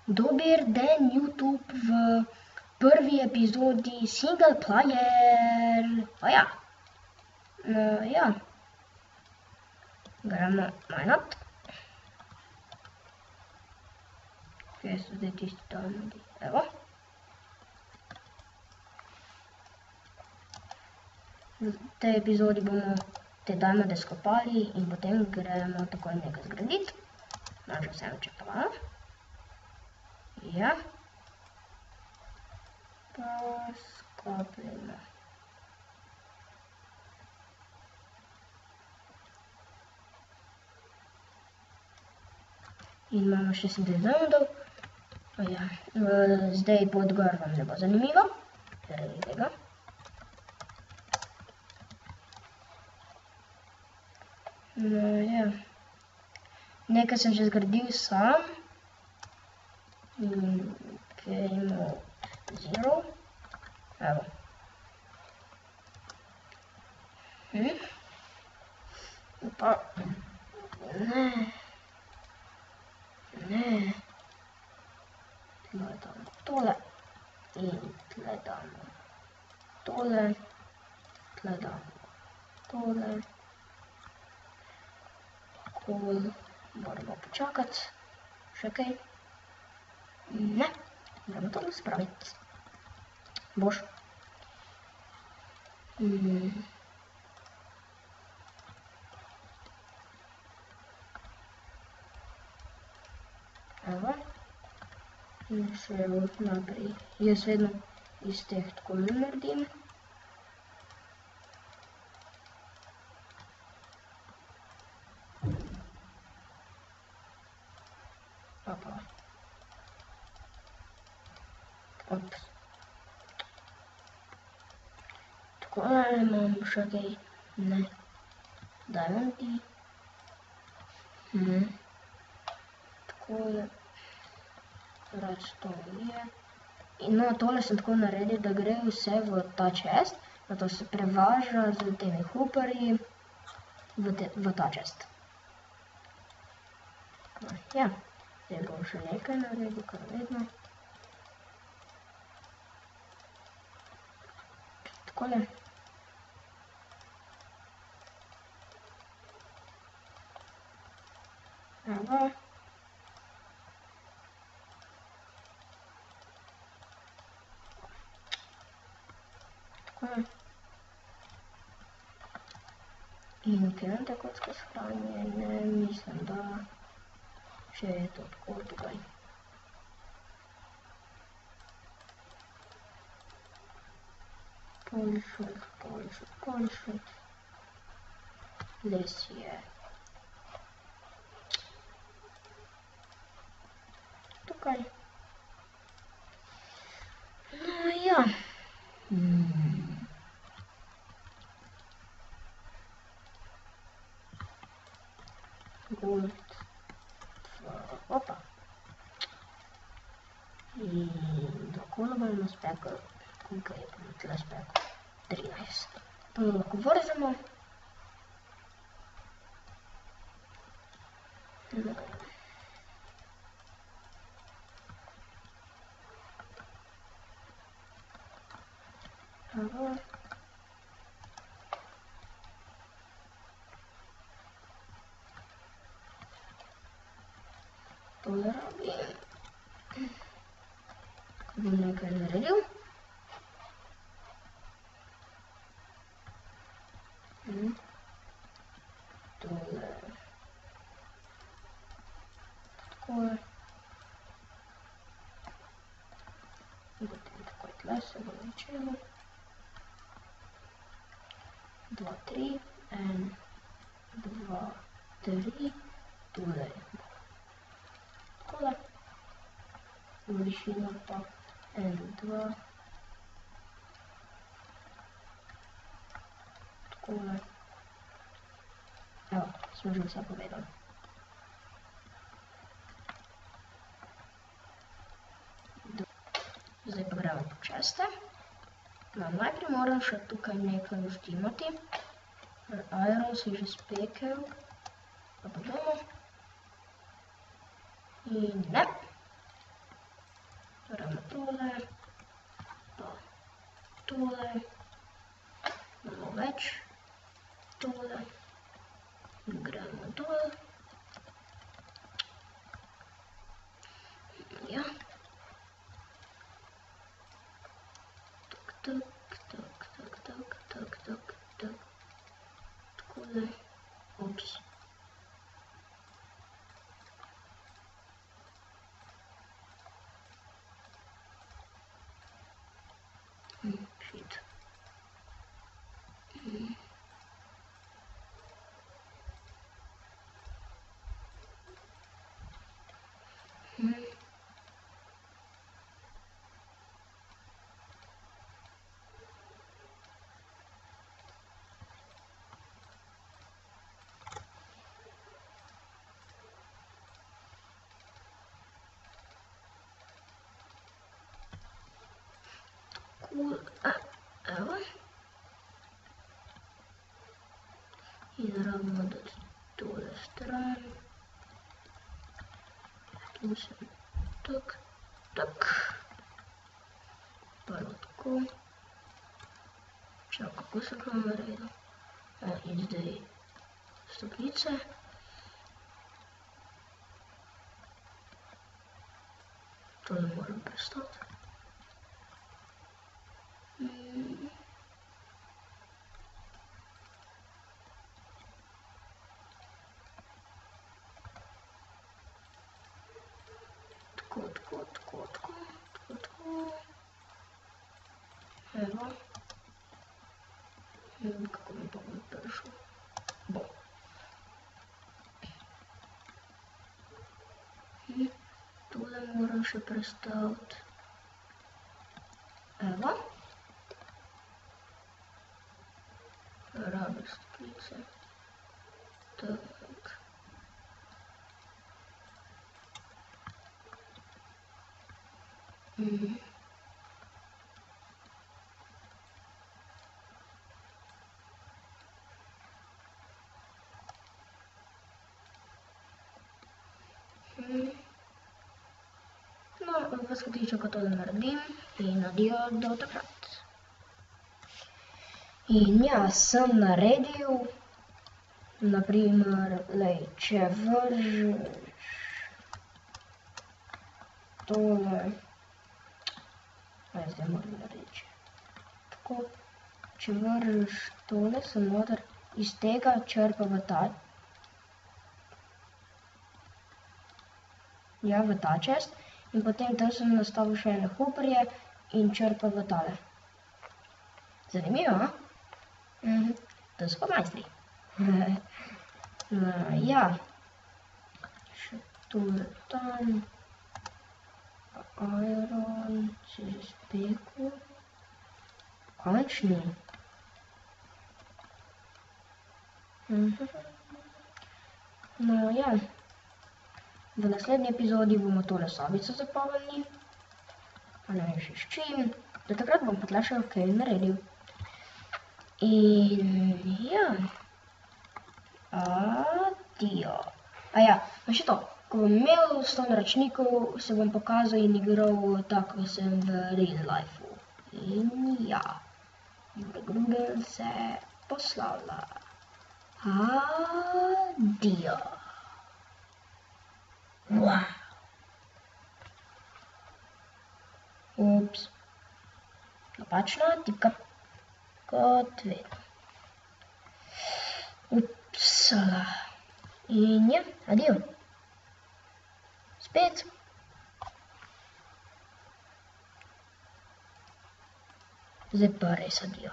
Dober den, YouTube, v prvi epizodi Single Player. Ja. Ja. Gremo majnat. Kje so zdaj tisti downloadi? Evo. V tej epizodi bomo te downloade skopali in potem gremo takoj nekaj zgraditi. Naša semeček plava. Ja. Pa skopljeno. In imamo 26 downloadov. Ja. Zdaj pod gor vam ne bo zanimivo. Zaradi tega. No, ja. Nekaj sem že zgradil sam. Game mode 0. Evo. Pa, ne. Tle damo tole in tle damo tole. Tle damo tole. Moramo počakati. Še kaj? Ne. Moramo to spraviti. Boš. Evo. In še naprej. Jaz vedno iz teh tako naredim. Opa. Ops. Tako imam še kaj. Ne. Diamanti. Tako je. Redstone je. No, tole sem tako naredil, da gre vse v ta chest. Nato se prevaža z temi hooperji v ta chest. Ja. Zdaj bom še nekaj naredil, kar vedno. Takole. Evo. Takole. In kje nam te kocke shranjene? Mislim, da še je to tako tukaj. Polšut. Les je tukaj. No, ja. Gold. Opa. In dokola bomo spekli, koliko je bomo tle spekli? 13. Pa jo lahko vržemo. Evo. Tole rabim. Ko bom nekaj naredil. Tole. Takole. In potem takoj tle se bo začelo. 2, 3. 1, 2, 3. Tole je. Takole. V višino pa 1, 2. Takole. Evo, smo že vse povedali. Zdaj pa gremo po česte. Najprej moram še tukaj nekaj uštimati. Iron si že spekel. Pa bomo. In ne. tole, pa tole, malo več tole, gremo dol, ja, tak, takole, ups. Shit. Cool. Evo. I naravno da tole stran. Tu sam tak. Prvo tako. Čak, kako se kamera ide? I zdaj stopnice. Tole moram prestati. Tako. Evo. Kako mi pa bom prišel? Bo. Tole moram še prestaviti. Evo. Rabe stopnice. Tak. No, v skutičku to naredim in adijo do takrat. In ja, sem naredil, naprimer, če vržeš tole, zdaj moram narediti tako, če vržeš tole, se noter iz tega črpa v ta čest in potem tam sem nastavil še ene huparje in črpa v tale. Zanimivo, a? To so pa majstri. Ja, še tole tam, iron, čez peku, končni. No ja, v naslednji epizodi bomo tole sobico zapolnili, pa ne vem še s čim, do takrat bom pa tle še kaj naredil. In ja, adijo. Ja, pa še to, ko bom imel 100 naročnikov, se bom pokazal in igral tako, kot sem v real lifeu. In ja, Gruden se poslavlja. Adijo. Wow. Ups. Napačna tipka. Kot vedno. Upsala. In ja, adijo. Spet. Zdaj pa res adijo.